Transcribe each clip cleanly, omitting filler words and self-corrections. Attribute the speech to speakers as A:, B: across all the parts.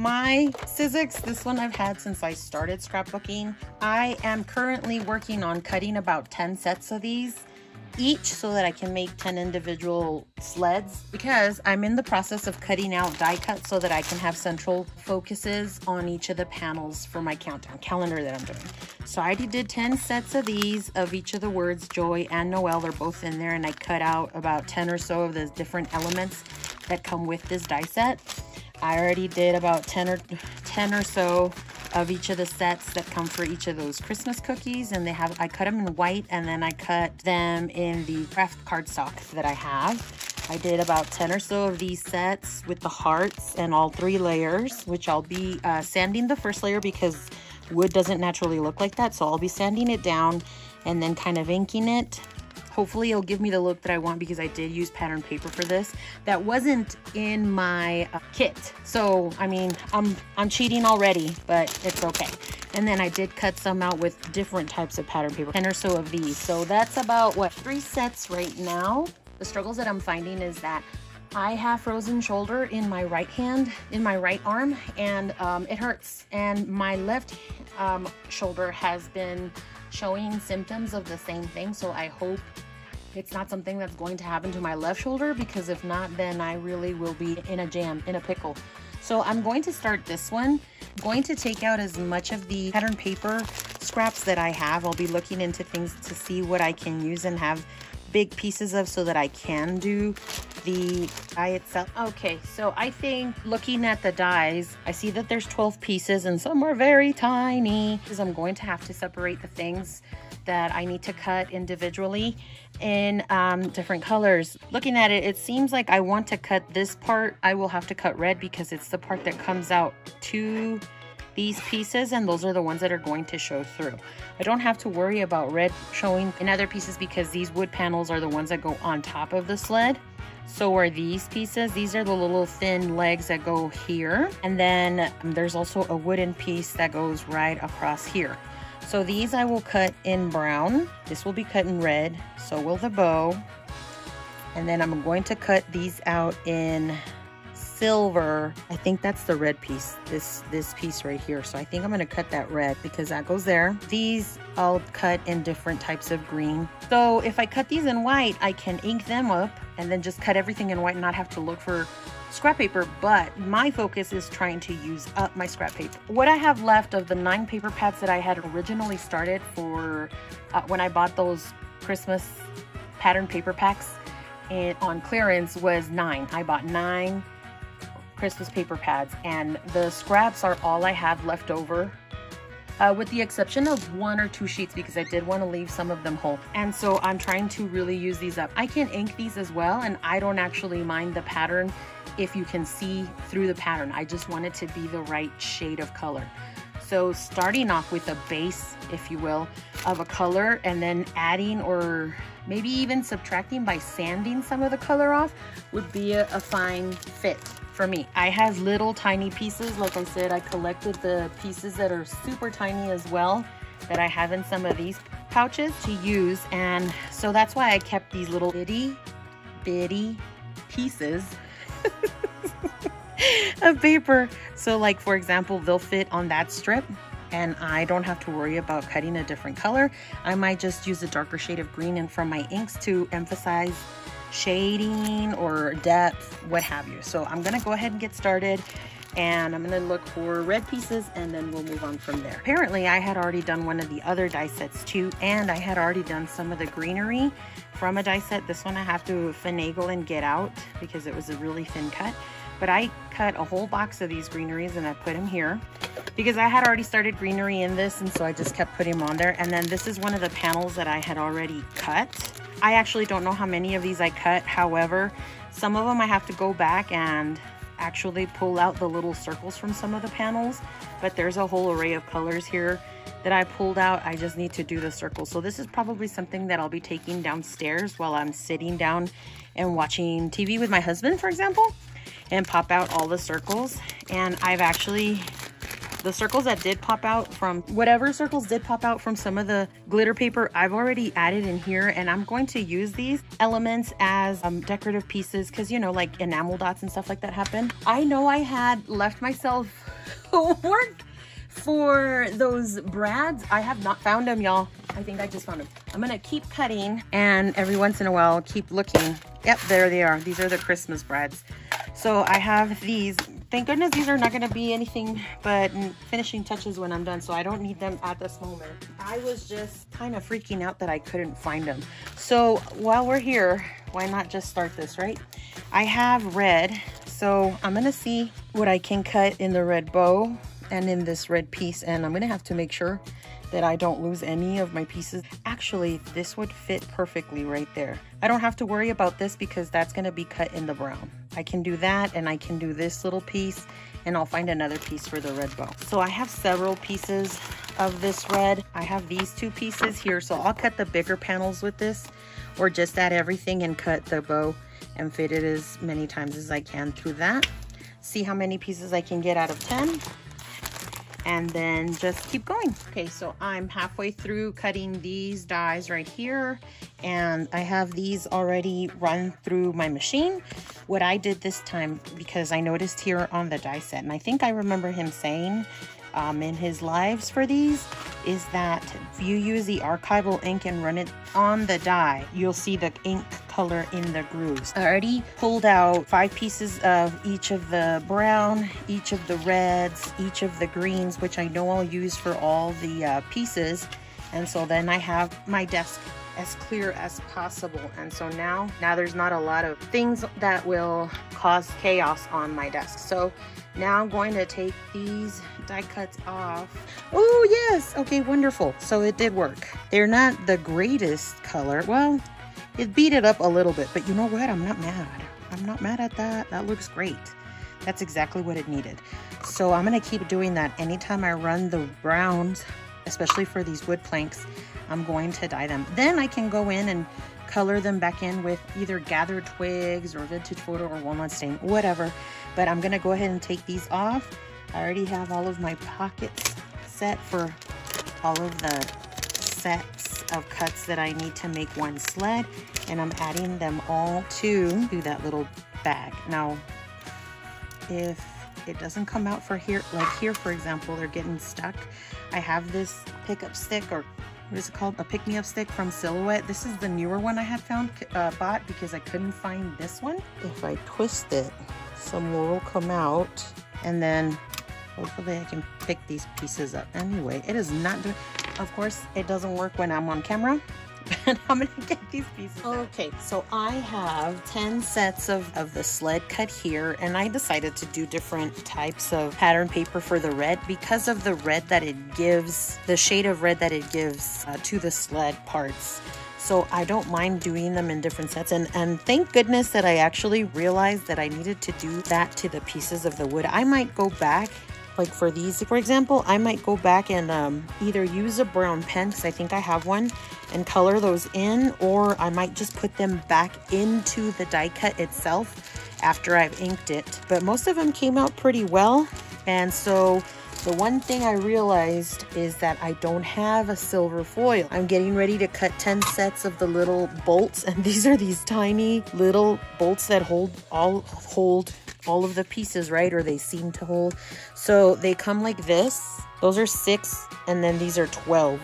A: my Sizzix, this one I've had since I started scrapbooking. I am currently working on cutting about 10 sets of these each so that I can make 10 individual sleds, because I'm in the process of cutting out die cuts so that I can have central focuses on each of the panels for my countdown calendar that I'm doing. So I already did 10 sets of these of each of the words, Joy and Noel. They're both in there, and I cut out about 10 or so of the different elements that come with this die set. I already did about 10 or so of each of the sets that come for each of those Christmas cookies, and I cut them in white, and then I cut them in the craft cardstock that I have. I did about 10 or so of these sets with the hearts and all 3 layers, which I'll be sanding the first layer because wood doesn't naturally look like that. So I'll be sanding it down and then kind of inking it. Hopefully it'll give me the look that I want, because I did use pattern paper for this. That wasn't in my kit. So, I mean, I'm cheating already, but it's okay. And then I did cut some out with different types of pattern paper, 10 or so of these. So that's about, what, 3 sets right now. The struggles that I'm finding is that I have frozen shoulder in my right hand, in my right arm, and it hurts. And my left shoulder has been showing symptoms of the same thing. So I hope it's not something that's going to happen to my left shoulder, because if not, then I really will be in a jam, in a pickle. So I'm going to start this one. I'm going to take out as much of the pattern paper scraps that I have. I'll be looking into things to see what I can use and have big pieces of, so that I can do the die itself. Okay, so I think looking at the dies, I see that there's 12 pieces and some are very tiny, because I'm going to have to separate the things that I need to cut individually in different colors. Looking at it, it seems like I want to cut this part. I will have to cut red because it's the part that comes out to these pieces, and those are the ones that are going to show through. I don't have to worry about red showing in other pieces, because these wood panels are the ones that go on top of the sled. So are these pieces. These are the little thin legs that go here, and then there's also a wooden piece that goes right across here. So these I will cut in brown. This will be cut in red. So will the bow. And then I'm going to cut these out in silver. I think that's the red piece, this piece right here. So I think I'm going to cut that red because that goes there. These I'll cut in different types of green. So if I cut these in white, I can ink them up and then just cut everything in white and not have to look for scrap paper. But my focus is trying to use up my scrap paper. What I have left of the 9 paper pads that I had originally started for when I bought those Christmas pattern paper packs on clearance was 9. I bought 9 Christmas paper pads, and the scraps are all I have left over, with the exception of 1 or 2 sheets, because I did want to leave some of them whole. And so I'm trying to really use these up. I can ink these as well, and I don't actually mind the pattern if you can see through the pattern. I just want it to be the right shade of color. So starting off with a base, if you will, of a color, and then adding or maybe even subtracting by sanding some of the color off would be a fine fit for me. I have little tiny pieces. Like I said, I collected the pieces that are super tiny as well that I have in some of these pouches to use. And so that's why I kept these little bitty pieces of paper. So like, for example, they'll fit on that strip and I don't have to worry about cutting a different color. I might just use a darker shade of green and from my inks to emphasize shading or depth, what have you. So I'm gonna go ahead and get started, and I'm gonna look for red pieces and then we'll move on from there. Apparently I had already done one of the other die sets too, and I had already done some of the greenery from a die set. This one I have to finagle and get out because it was a really thin cut. But I cut a whole box of these greeneries and I put them here because I had already started greenery in this, and so I just kept putting them on there. And then this is one of the panels that I had already cut. I actually don't know how many of these I cut. However, some of them I have to go back and actually pull out the little circles from some of the panels. But there's a whole array of colors here that I pulled out. I just need to do the circles. So this is probably something that I'll be taking downstairs while I'm sitting down and watching TV with my husband, for example, and pop out all the circles. And I've actually The circles that did pop out from whatever circles did pop out from some of the glitter paper, I've already added in here, and I'm going to use these elements as decorative pieces because, you know, like enamel dots and stuff like that happen. I know I had left myself work for those brads. I have not found them, y'all. I think I just found them. I'm gonna keep cutting and every once in a while keep looking. Yep, there they are. These are the Christmas brads. So I have these. Thank goodness these are not going to be anything but finishing touches when I'm done, so I don't need them at this moment. I was just kind of freaking out that I couldn't find them. So while we're here, why not just start this, right? I have red, so I'm going to see what I can cut in the red bow and in this red piece, and I'm going to have to make sure that I don't lose any of my pieces. Actually, this would fit perfectly right there. I don't have to worry about this because that's gonna be cut in the brown. I can do that, and I can do this little piece, and I'll find another piece for the red bow. So I have several pieces of this red. I have these 2 pieces here, so I'll cut the bigger panels with this, or just add everything and cut the bow and fit it as many times as I can through that. See how many pieces I can get out of 10. And then just keep going. Okay, so I'm halfway through cutting these dies right here, and I have these already run through my machine. What I did this time, because I noticed here on the die set, and I think I remember him saying in his lives for these, is that if you use the archival ink and run it on the die, you'll see the ink color in the grooves. I already pulled out 5 pieces of each of the brown, each of the reds, each of the greens, which I know I'll use for all the pieces. And so then I have my desk as clear as possible. And so now there's not a lot of things that will cause chaos on my desk. So now I'm going to take these die cuts off. Oh yes, okay, wonderful. So it did work. They're not the greatest color. Well, it beat it up a little bit, but you know what? I'm not mad. I'm not mad at that. That looks great. That's exactly what it needed. So I'm gonna keep doing that. Anytime I run the browns, especially for these wood planks, I'm going to dye them. Then I can go in and color them back in with either gathered twigs or vintage photo or walnut stain, whatever. But I'm gonna go ahead and take these off. I already have all of my pockets set for all of the sets of cuts that I need to make one sled, and I'm adding them all to that little bag. Now, if it doesn't come out for here, like here for example, they're getting stuck, I have this pickup stick, or what is it called, a pick-me-up stick from Silhouette. This is the newer one I had bought because I couldn't find this one. If I twist it, some more will come out, and then hopefully I can pick these pieces up. Anyway, it is not doing, of course it doesn't work when I'm on camera, but I'm gonna get these pieces out. Okay, so I have 10 sets of the sled cut here, and I decided to do different types of pattern paper for the red because of the red that it gives, the shade of red that it gives to the sled parts. So I don't mind doing them in different sets, and thank goodness that I actually realized that I needed to do that to the pieces of the wood. I might go back, like for these, for example, I might go back and either use a brown pen, because I think I have one, and color those in, or I might just put them back into the die cut itself after I've inked it. But most of them came out pretty well, and so the one thing I realized is that I don't have a silver foil. I'm getting ready to cut 10 sets of the little bolts, and these are these tiny little bolts that hold all of the pieces, right? Or they seem to hold. So they come like this. Those are 6, and then these are 12.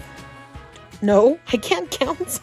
A: No, I can't count.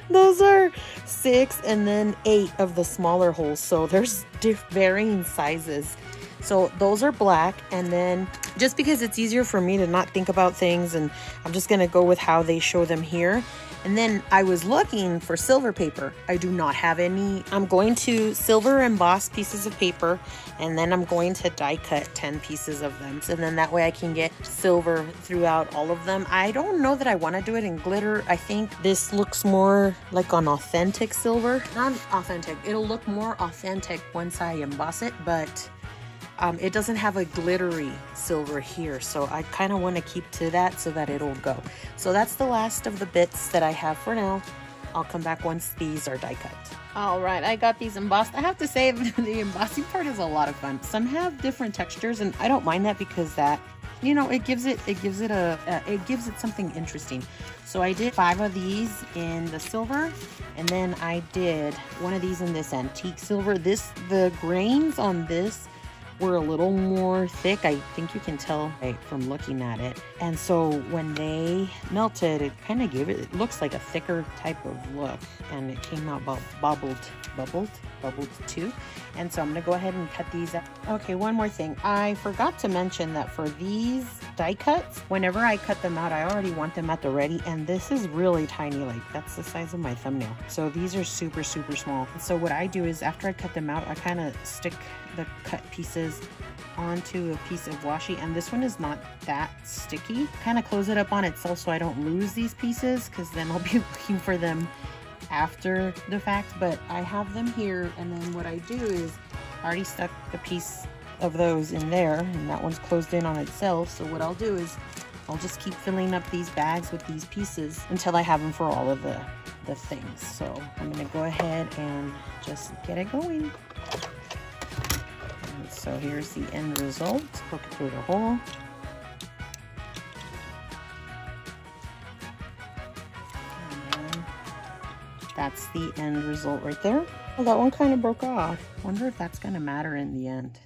A: Those are 6 and then 8 of the smaller holes. So there's varying sizes. So those are black, and then just because it's easier for me to not think about things, and I'm just gonna go with how they show them here. And then I was looking for silver paper. I do not have any. I'm going to silver emboss pieces of paper, and then I'm going to die cut 10 pieces of them. So then that way I can get silver throughout all of them. I don't know that I want to do it in glitter. I think this looks more like an authentic silver. Not authentic. It'll look more authentic once I emboss it, but it doesn't have a glittery silver here, so I kind of want to keep to that so that it'll go. So that's the last of the bits that I have for now. I'll come back once these are die cut. All right, I got these embossed. I have to say the embossing part is a lot of fun. Some have different textures, and I don't mind that because that, you know, it gives it something interesting. So I did 5 of these in the silver, and then I did 1 of these in this antique silver. The grains on this were a little more thick. I think you can tell from looking at it. And so when they melted, it kind of gave it looks like a thicker type of look, and it came out bubbled too. And so I'm gonna go ahead and cut these up. Okay, one more thing. I forgot to mention that for these die cuts, whenever I cut them out, I already want them at the ready, and this is really tiny, like that's the size of my thumbnail. So these are super small. So what I do is after I cut them out, I kind of stick the cut pieces onto a piece of washi, and this one is not that sticky. Kind of close it up on itself so I don't lose these pieces, because then I'll be looking for them after the fact. But I have them here, and then what I do is I already stuck a piece of those in there, and that one's closed in on itself. So what I'll do is I'll just keep filling up these bags with these pieces until I have them for all of the things. So I'm gonna go ahead and just get it going. And so here's the end result. Poke it through the hole. That's the end result right there. Well, that one kind of broke off. Wonder if that's going to matter in the end.